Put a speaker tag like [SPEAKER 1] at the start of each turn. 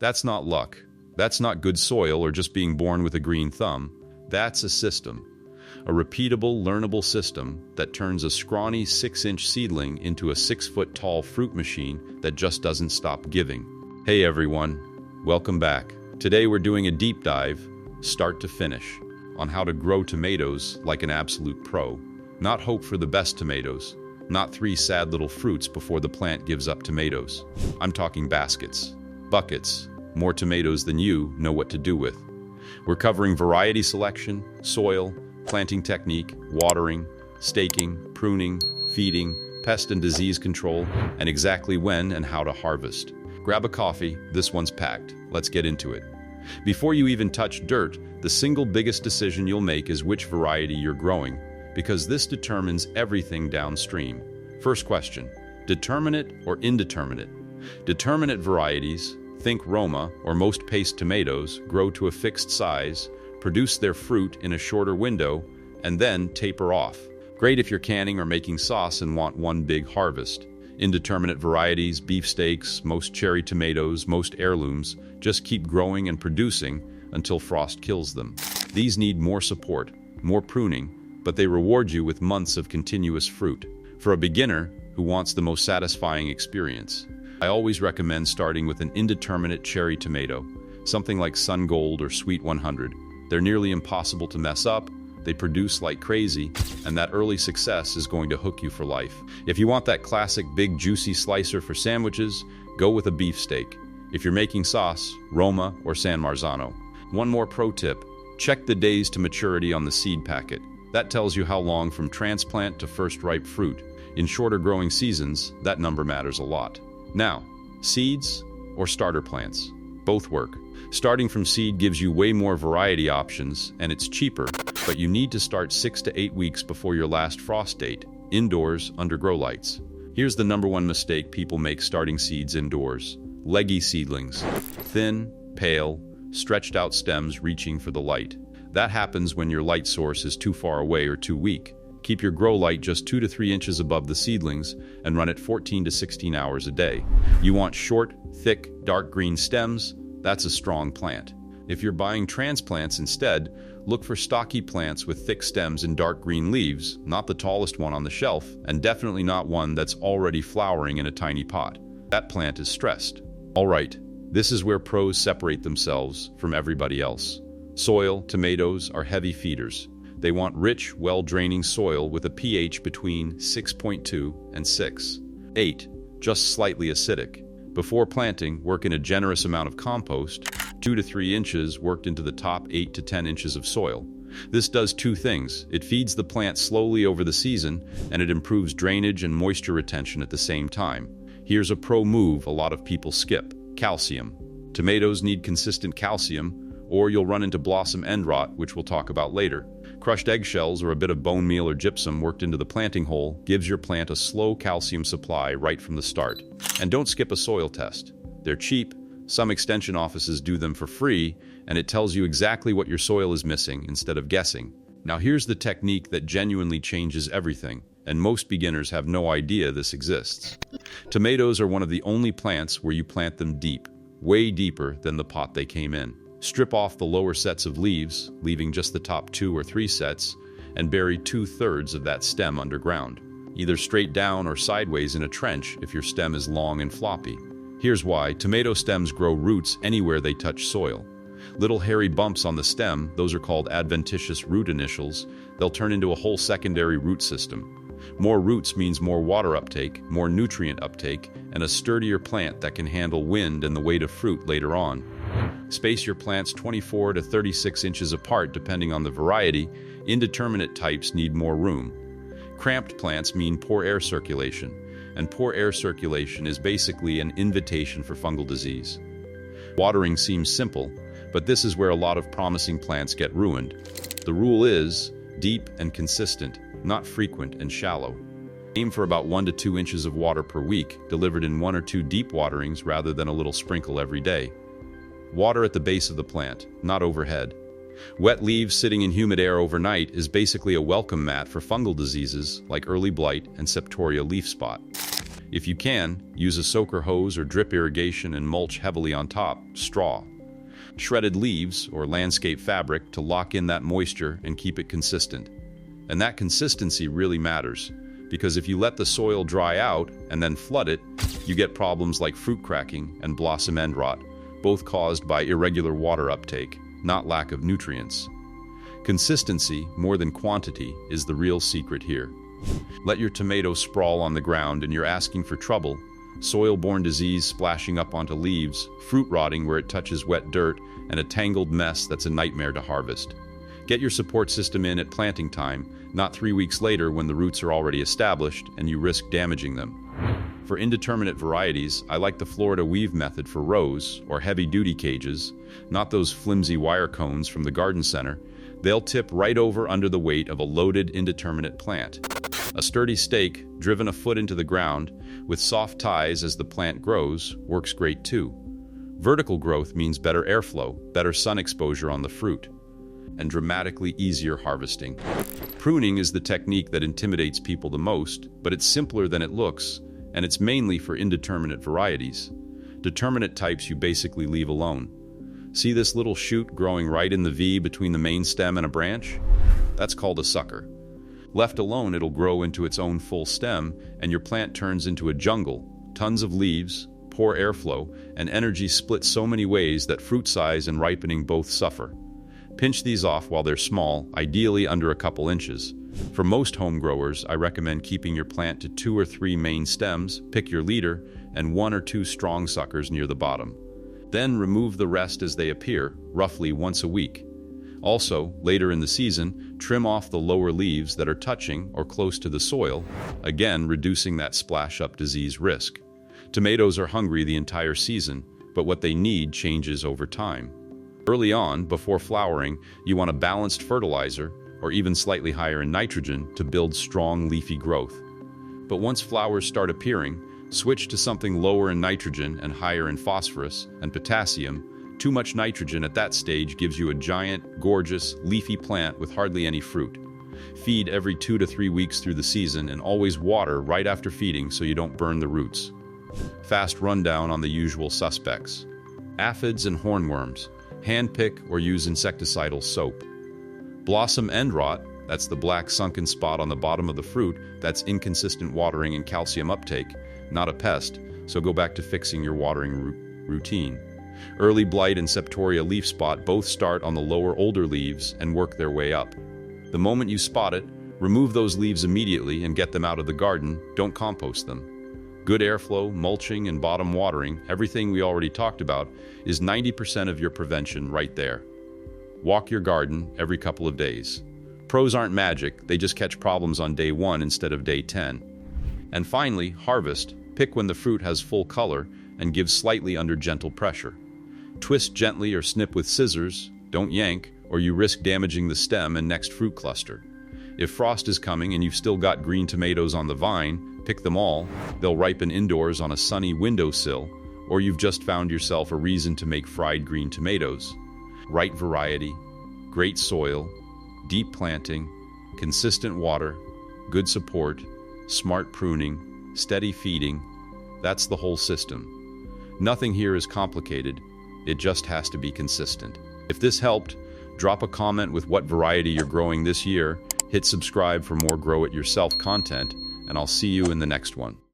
[SPEAKER 1] That's not luck. That's not good soil or just being born with a green thumb. That's a system. A repeatable, learnable system that turns a scrawny 6-inch seedling into a 6-foot-tall fruit machine that just doesn't stop giving. Hey everyone, welcome back. Today we're doing a deep dive, start to finish, on how to grow tomatoes like an absolute pro. Not hope for the best tomatoes, not 3 sad little fruits before the plant gives up tomatoes. I'm talking baskets, buckets, more tomatoes than you know what to do with. We're covering variety selection, soil, planting technique, watering, staking, pruning, feeding, pest and disease control, and exactly when and how to harvest. Grab a coffee, this one's packed. Let's get into it. Before you even touch dirt, the single biggest decision you'll make is which variety you're growing, because this determines everything downstream. First question, determinate or indeterminate? Determinate varieties, think Roma or most paste tomatoes, grow to a fixed size, produce their fruit in a shorter window, and then taper off. Great if you're canning or making sauce and want one big harvest. Indeterminate varieties, beefsteaks, most cherry tomatoes, most heirlooms, just keep growing and producing until frost kills them. These need more support, more pruning, but they reward you with months of continuous fruit. For a beginner who wants the most satisfying experience, I always recommend starting with an indeterminate cherry tomato, something like Sun Gold or Sweet 100. They're nearly impossible to mess up, they produce like crazy, and that early success is going to hook you for life. If you want that classic big juicy slicer for sandwiches, go with a beefsteak. If you're making sauce, Roma or San Marzano. One more pro tip, check the days to maturity on the seed packet. That tells you how long from transplant to first ripe fruit. In shorter growing seasons, that number matters a lot. Now, seeds or starter plants? Both work. Starting from seed gives you way more variety options, and it's cheaper, but you need to start 6 to 8 weeks before your last frost date, indoors under grow lights. Here's the #1 mistake people make starting seeds indoors. Leggy seedlings. Thin, pale, stretched out stems reaching for the light. That happens when your light source is too far away or too weak. Keep your grow light just 2 to 3 inches above the seedlings and run it 14 to 16 hours a day. You want short, thick, dark green stems. That's a strong plant. If you're buying transplants instead, look for stocky plants with thick stems and dark green leaves, not the tallest one on the shelf, and definitely not one that's already flowering in a tiny pot. That plant is stressed. All right, this is where pros separate themselves from everybody else. Soil, tomatoes are heavy feeders. They want rich, well-draining soil with a pH between 6.2 and 6. 8, just slightly acidic. Before planting, work in a generous amount of compost, 2 to 3 inches worked into the top 8 to 10 inches of soil. This does 2 things. It feeds the plant slowly over the season, and it improves drainage and moisture retention at the same time. Here's a pro move a lot of people skip: calcium. Tomatoes need consistent calcium, or you'll run into blossom end rot, which we'll talk about later. Crushed eggshells or a bit of bone meal or gypsum worked into the planting hole gives your plant a slow calcium supply right from the start. And don't skip a soil test. They're cheap, some extension offices do them for free, and it tells you exactly what your soil is missing instead of guessing. Now here's the technique that genuinely changes everything, and most beginners have no idea this exists. Tomatoes are one of the only plants where you plant them deep, way deeper than the pot they came in. Strip off the lower sets of leaves, leaving just the top 2 or 3 sets, and bury 2/3 of that stem underground, either straight down or sideways in a trench if your stem is long and floppy. Here's why: tomato stems grow roots anywhere they touch soil. Little hairy bumps on the stem, those are called adventitious root initials, they'll turn into a whole secondary root system. More roots means more water uptake, more nutrient uptake, and a sturdier plant that can handle wind and the weight of fruit later on. Space your plants 24 to 36 inches apart depending on the variety. Indeterminate types need more room. Cramped plants mean poor air circulation, and poor air circulation is basically an invitation for fungal disease. Watering seems simple, but this is where a lot of promising plants get ruined. The rule is deep and consistent, not frequent and shallow. Aim for about 1 to 2 inches of water per week, delivered in 1 or 2 deep waterings rather than a little sprinkle every day. Water at the base of the plant, not overhead. Wet leaves sitting in humid air overnight is basically a welcome mat for fungal diseases like early blight and septoria leaf spot. If you can, use a soaker hose or drip irrigation and mulch heavily on top, straw. Shredded leaves or landscape fabric to lock in that moisture and keep it consistent. And that consistency really matters, because if you let the soil dry out and then flood it, you get problems like fruit cracking and blossom end rot, both caused by irregular water uptake, not lack of nutrients. Consistency, more than quantity, is the real secret here. Let your tomato sprawl on the ground and you're asking for trouble. Soil-borne disease splashing up onto leaves, fruit rotting where it touches wet dirt, and a tangled mess that's a nightmare to harvest. Get your support system in at planting time, not 3 weeks later when the roots are already established and you risk damaging them. For indeterminate varieties, I like the Florida weave method for rows or heavy-duty cages, not those flimsy wire cones from the garden center. They'll tip right over under the weight of a loaded indeterminate plant. A sturdy stake, driven a foot into the ground, with soft ties as the plant grows, works great too. Vertical growth means better airflow, better sun exposure on the fruit, and dramatically easier harvesting. Pruning is the technique that intimidates people the most, but it's simpler than it looks, and it's mainly for indeterminate varieties. Determinate types you basically leave alone. See this little shoot growing right in the V between the main stem and a branch? That's called a sucker. Left alone, it'll grow into its own full stem, and your plant turns into a jungle. Tons of leaves, poor airflow, and energy split so many ways that fruit size and ripening both suffer. Pinch these off while they're small, ideally under a couple inches. For most home growers, I recommend keeping your plant to 2 or 3 main stems, pick your leader, and 1 or 2 strong suckers near the bottom. Then remove the rest as they appear, roughly once a week. Also, later in the season, trim off the lower leaves that are touching or close to the soil, again reducing that splash-up disease risk. Tomatoes are hungry the entire season, but what they need changes over time. Early on, before flowering, you want a balanced fertilizer, or even slightly higher in nitrogen, to build strong leafy growth. But once flowers start appearing, switch to something lower in nitrogen and higher in phosphorus and potassium. Too much nitrogen at that stage gives you a giant, gorgeous, leafy plant with hardly any fruit. Feed every 2 to 3 weeks through the season and always water right after feeding so you don't burn the roots. Fast rundown on the usual suspects. Aphids and hornworms. Handpick or use insecticidal soap. Blossom end rot, that's the black sunken spot on the bottom of the fruit, that's inconsistent watering and calcium uptake, not a pest, so go back to fixing your watering routine. Early blight and septoria leaf spot both start on the lower older leaves and work their way up. The moment you spot it, remove those leaves immediately and get them out of the garden, don't compost them. Good airflow, mulching, and bottom watering, everything we already talked about, is 90% of your prevention right there. Walk your garden every couple of days. Pros aren't magic, they just catch problems on day 1 instead of day 10. And finally, harvest. Pick when the fruit has full color and give slightly under gentle pressure. Twist gently or snip with scissors, don't yank, or you risk damaging the stem and next fruit cluster. If frost is coming and you've still got green tomatoes on the vine, pick them all. They'll ripen indoors on a sunny windowsill, or you've just found yourself a reason to make fried green tomatoes. Right variety, great soil, deep planting, consistent water, good support, smart pruning, steady feeding. That's the whole system. Nothing here is complicated. It just has to be consistent. If this helped, drop a comment with what variety you're growing this year, hit subscribe for more grow it yourself content, and I'll see you in the next one.